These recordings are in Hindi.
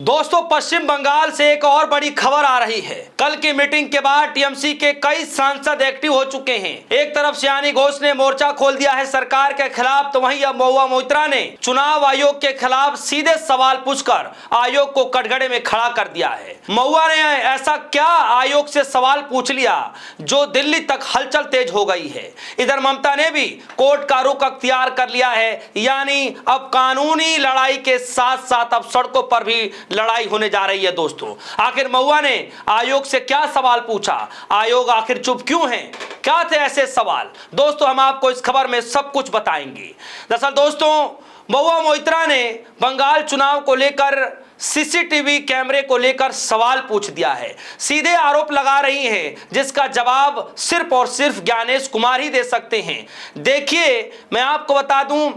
दोस्तों, पश्चिम बंगाल से एक और बड़ी खबर आ रही है। कल की मीटिंग के बाद टीएमसी के कई सांसद एक्टिव हो चुके हैं। एक तरफ सयानी घोष ने मोर्चा खोल दिया है सरकार के खिलाफ, तो वहीं अब महुआ मोइत्रा ने चुनाव आयोग के खिलाफ सीधे सवाल पूछकर आयोग को कटघरे में खड़ा कर दिया है। महुआ ने ऐसा क्या आयोग से सवाल पूछ लिया जो दिल्ली तक हलचल तेज हो गई है। इधर ममता ने भी कोर्ट का रुख अख्तियार कर लिया है, यानी अब कानूनी लड़ाई के साथ साथ अब सड़कों पर भी लड़ाई होने जा रही है। दोस्तों, आखिर महुआ ने आयोग से क्या सवाल पूछा, आयोग आखिर चुप क्यों है, क्या थे ऐसे सवाल? दोस्तों, हम आपको इस खबर में सब कुछ बताएंगे। दरअसल दोस्तों, महुआ मोइत्रा ने बंगाल चुनाव को लेकर सीसीटीवी कैमरे को लेकर सवाल पूछ दिया है। सीधे आरोप लगा रही हैं, जिसका जवाब सिर्फ और सिर्फ ज्ञानेश कुमार ही दे सकते हैं। देखिए, मैं आपको बता दूं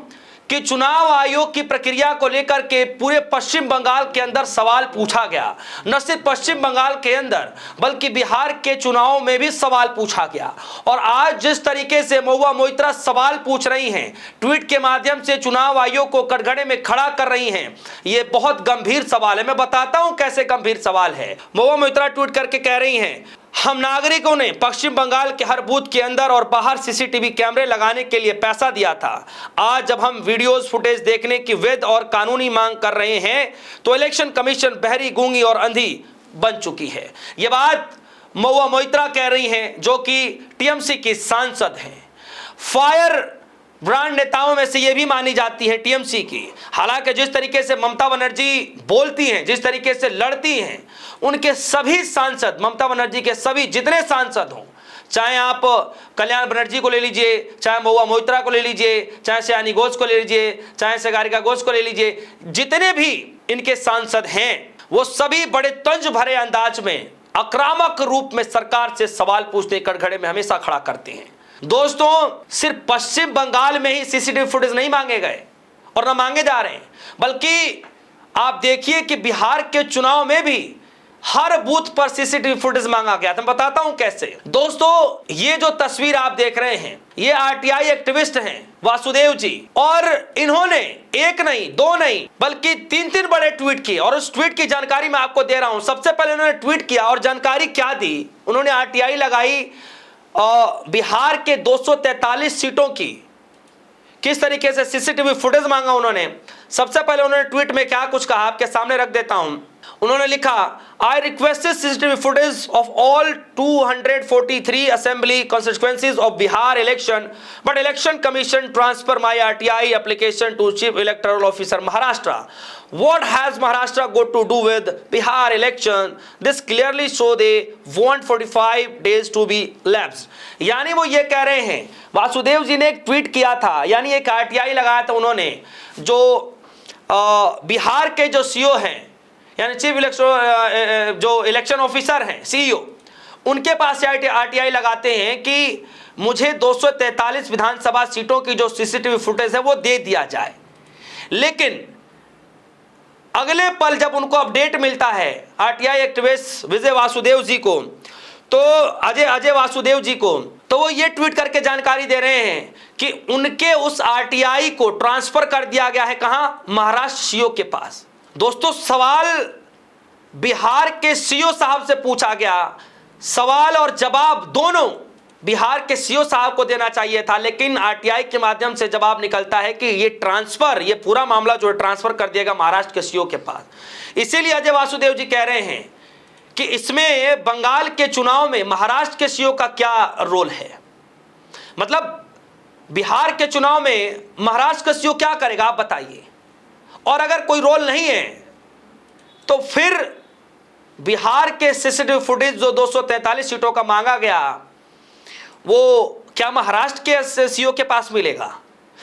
कि चुनाव आयोग की प्रक्रिया को लेकर के पूरे पश्चिम बंगाल के अंदर सवाल पूछा गया। न सिर्फ पश्चिम बंगाल के अंदर बल्कि बिहार के चुनाव में भी सवाल पूछा गया। और आज जिस तरीके से महुआ मोइत्रा सवाल पूछ रही हैं, ट्वीट के माध्यम से चुनाव आयोग को कटघरे में खड़ा कर रही हैं, ये बहुत गंभीर सवाल है। मैं बताता हूं कैसे गंभीर सवाल है। महुआ मोइत्रा ट्वीट करके कह रही हैं, हम नागरिकों ने पश्चिम बंगाल के हर बूथ के अंदर और बाहर सीसीटीवी कैमरे लगाने के लिए पैसा दिया था। आज जब हम वीडियोस फुटेज देखने की वैध और कानूनी मांग कर रहे हैं, तो इलेक्शन कमीशन बहरी, गूंगी और अंधी बन चुकी है। यह बात महुआ मोइत्रा कह रही हैं, जो कि टीएमसी की सांसद हैं। फायर ब्रांड नेताओं में से यह भी मानी जाती है टीएमसी की। हालांकि जिस तरीके से ममता बनर्जी बोलती हैं, जिस तरीके से लड़ती हैं, उनके सभी सांसद, ममता बनर्जी के सभी जितने सांसद हों, चाहे आप कल्याण बनर्जी को ले लीजिए, चाहे महुआ मोइत्रा को ले लीजिए, चाहे सयानी घोष को ले लीजिए, चाहे सागरिका घोष को ले लीजिए, जितने भी इनके सांसद हैं, वो सभी बड़े तंज भरे अंदाज में, आक्रामक रूप में सरकार से सवाल पूछने कटघरे में हमेशा खड़ा करते हैं। दोस्तों, सिर्फ पश्चिम बंगाल में ही सीसीटीवी फुटेज नहीं मांगे गए और न मांगे जा रहे हैं, बल्कि आप देखिए कि बिहार के चुनाव में भी हर बूथ पर सीसीटीवी फुटेज मांगा गया था। मैं बताता हूं कैसे। दोस्तों, ये जो तस्वीर आप देख रहे हैं, ये आरटीआई एक्टिविस्ट हैं वासुदेव जी, और इन्होंने एक नहीं, दो नहीं, बल्कि तीन बड़े ट्वीट किए। और उस ट्वीट की जानकारी मैं आपको दे रहा हूं। सबसे पहले उन्होंने ट्वीट किया और जानकारी क्या दी, उन्होंने आरटीआई लगाई बिहार के 243 सीटों की किस तरीके से सीसीटीवी फुटेज मांगा उन्होंने। सबसे पहले उन्होंने ट्वीट में क्या कुछ कहा, आपके सामने रख देता हूं। उन्होंने लिखा, I requested CCTV footage of all 243 assembly constituencies of Bihar election, but election commission transfer my RTI application to chief electoral officer Maharashtra. What has Maharashtra got to do with Bihar election? This clearly show they want 45 days to be lapsed. यानी वो ये कह रहे हैं, वासुदेव जी ने एक ट्वीट किया था, यानी एक आरटीआई लगाया था उन्होंने, जो बिहार के जो सीओ हैं, यानी चीफ इलेक्शन जो इलेक्शन ऑफिसर हैं, सीईओ, उनके पास आरटीआई लगाते हैं कि मुझे 243 विधानसभा सीटों की जो सीसीटीवी फुटेज है वो दे दिया जाए। लेकिन अगले पल जब उनको अपडेट मिलता है आरटीआई एक्टिविस्ट विजय वासुदेव जी को, तो अजय वासुदेव जी को, तो वो ये ट्वीट करके जानकारी दे रहे हैं कि उनके उस आरटीआई को ट्रांसफर कर दिया गया है, कहां? महाराष्ट्र सीओ के पास। दोस्तों, सवाल बिहार के सीओ साहब से पूछा गया, सवाल और जवाब दोनों बिहार के सीओ साहब को देना चाहिए था, लेकिन आरटीआई के माध्यम से जवाब निकलता है कि ये ट्रांसफर, ये पूरा मामला जो है ट्रांसफर कर दिएगा महाराष्ट्र के सीओ के पास। इसीलिए अजय वासुदेव जी कह रहे हैं कि इसमें बंगाल के चुनाव में महाराष्ट्र के सीओ का क्या रोल है। मतलब बिहार के चुनाव में महाराष्ट्र का सीओ क्या करेगा, आप बताइए। और अगर कोई रोल नहीं है तो फिर बिहार के सीसीटीवी फुटेज जो 243 सीटों का मांगा गया, वो क्या महाराष्ट्र के सीओ के पास मिलेगा?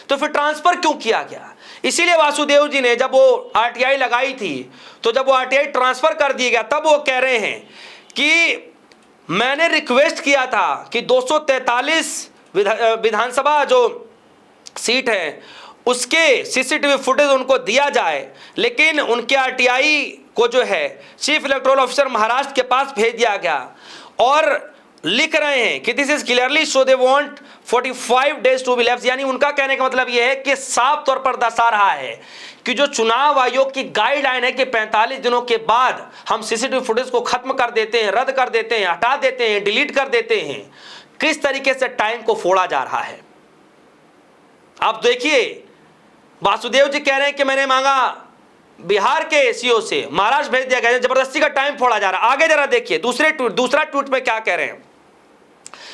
तो फिर ट्रांसफर क्यों किया गया? इसीलिए वासुदेव जी ने जब वो आरटीआई लगाई थी, तो जब वो आरटीआई ट्रांसफर कर दिया गया, तब वो कह रहे हैं कि मैंने रिक्वेस्ट किया था कि 243 विधानसभा जो सीट है उसके सीसीटीवी फुटेज उनको दिया जाए, लेकिन उनके आरटीआई को जो है चीफ इलेक्टोरल ऑफिसर महाराष्ट्र के पास भेज दिया गया और लिख रहे हैं कि this is clearly show they want 45 days to be left, यानी उनका कहने का मतलब यह है कि साफ तौर पर दर्शा रहा है कि जो चुनाव आयोग की गाइडलाइन है कि 45 दिनों के बाद हम सीसीटीवी फुटेज को खत्म कर देते हैं, रद्द कर देते हैं, हटा देते हैं, डिलीट कर देते हैं, किस तरीके से टाइम को फोड़ा जा रहा है। आप देखिए, वासुदेव जी कह रहे हैं कि मैंने मांगा बिहार के सीओ से, महाराष्ट्र भेज दिया गया, जबरदस्ती का टाइम फोड़ा जा रहा है। आगे जरा देखिए दूसरा ट्वीट में क्या कह रहे हैं।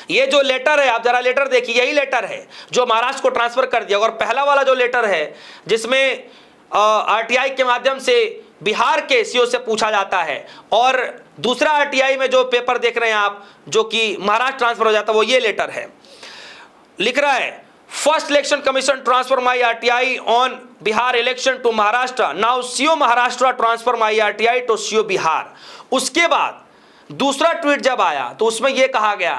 ये जो लेटर है, आप जरा लेटर देखिए, यही लेटर है जो महाराष्ट्र को ट्रांसफर कर दिया। और पहला वाला जो लेटर है जिसमें आरटीआई के माध्यम से बिहार के सीओ से पूछा जाता है, और दूसरा आरटीआई में जो पेपर देख रहे हैं आप जो कि महाराष्ट्र ट्रांसफर हो जाता है, वो ये लेटर है। लिख रहा है, first election commission transfer my RTI on Bihar election to Maharashtra, now CO Maharashtra transfer my RTI to CO Bihar. उसके बाद दूसरा ट्वीट जब आया तो उसमें यह कहा गया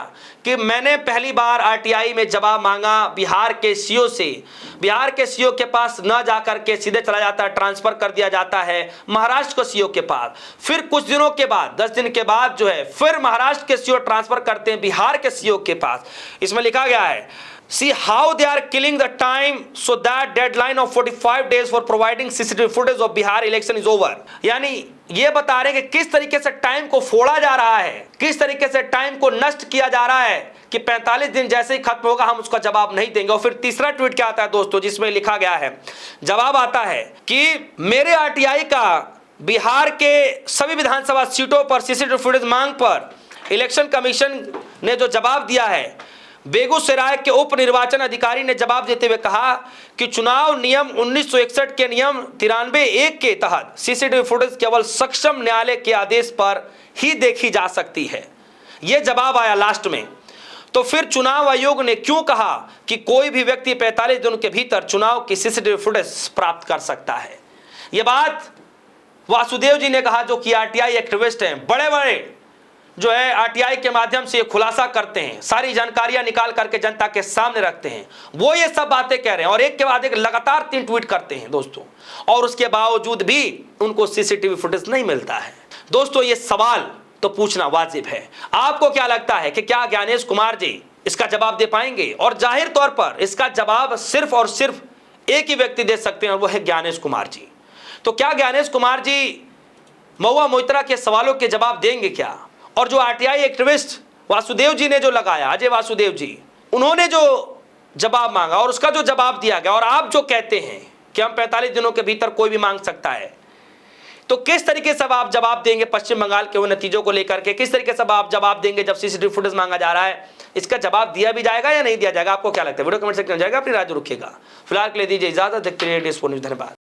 कि मैंने पहली बार आरटीआई में जवाब मांगा बिहार के सीओ से, बिहार के सीओ के पास न जाकर के सीधे चला जाता है, ट्रांसफर कर दिया जाता है महाराष्ट्र के सीओ के पास। फिर कुछ दिनों के बाद, 10 दिन के बाद जो है, फिर महाराष्ट्र के सीओ ट्रांसफर करते हैं बिहार के सीओ के पास। इसमें लिखा गया है, see how they are killing the time so that deadline of 45 days for providing CCTV footage of Bihar election is over। यानी ये बता रहे हैं कि किस तरीके से टाइम को फोड़ा जा रहा है, किस तरीके से टाइम को नष्ट किया जा रहा है कि 45 दिन जैसे ही खत्म होगा हम उसका जवाब नहीं देंगे। और फिर तीसरा ट्वीट क्या आता है दोस्तों, जिसमें लिखा गया है, जवाब आता है कि मेरे आरटीआई का बिहार के सभी विधानसभा सीटों पर सीसीटीवी फुटेज मांग पर इलेक्शन कमीशन ने जो जवाब दिया है, बेगूसराय के उप निर्वाचन अधिकारी ने जवाब देते हुए कहा कि चुनाव नियम 1961 के नियम 93(1) के तहत सीसीटीवी फुटेज केवल सक्षम न्यायालय के आदेश पर ही देखी जा सकती है। यह जवाब आया लास्ट में। तो फिर चुनाव आयोग ने क्यों कहा कि कोई भी व्यक्ति 45 दिनों के भीतर चुनाव की सीसीटीवी फुटेज प्राप्त कर सकता है। यह बात वासुदेव जी ने कहा, जो कि आरटीआई एक्टिविस्ट हैं, बड़े बड़े जो है आरटीआई के माध्यम से खुलासा करते हैं, सारी जानकारियां निकाल करके जनता के सामने रखते हैं, वो ये सब बातें कह रहे हैं और एक के बाद एक लगातार 3 ट्वीट करते हैं दोस्तों, और उसके बावजूद भी उनको सीसीटीवी फुटेज नहीं मिलता है। दोस्तों, ये सवाल तो पूछना वाजिब है। आपको क्या लगता है कि क्या ज्ञानेश कुमार जी इसका जवाब दे पाएंगे? और जाहिर तौर पर इसका जवाब सिर्फ और सिर्फ एक ही व्यक्ति दे सकते हैं, और वो है ज्ञानेश कुमार जी। तो क्या ज्ञानेश कुमार जी महुआ मोइत्रा के सवालों के जवाब देंगे क्या? और जो आरटीआई एक्टिविस्ट वासुदेव जी ने जो लगाया, अजय वासुदेव जी, उन्होंने जो जवाब मांगा और उसका जो जवाब दिया गया, और आप जो कहते हैं कि हम 45 दिनों के भीतर कोई भी मांग सकता है, तो किस तरीके से आप जवाब देंगे पश्चिम बंगाल के वो नतीजों को लेकर के? किस तरीके से आप जवाब देंगे जब सीसीटीवी फुटेज मांगा जा रहा है? इसका जवाब दिया भी जाएगा या नहीं दिया जाएगा? आपको क्या लगता है? वीडियो कमेंट सेक्शन में जाएगा, अपनी राय रखिएगा। फिलहाल के लिए दीजिए इजाजत, देखते रहिए DS4 न्यूज़। धन्यवाद।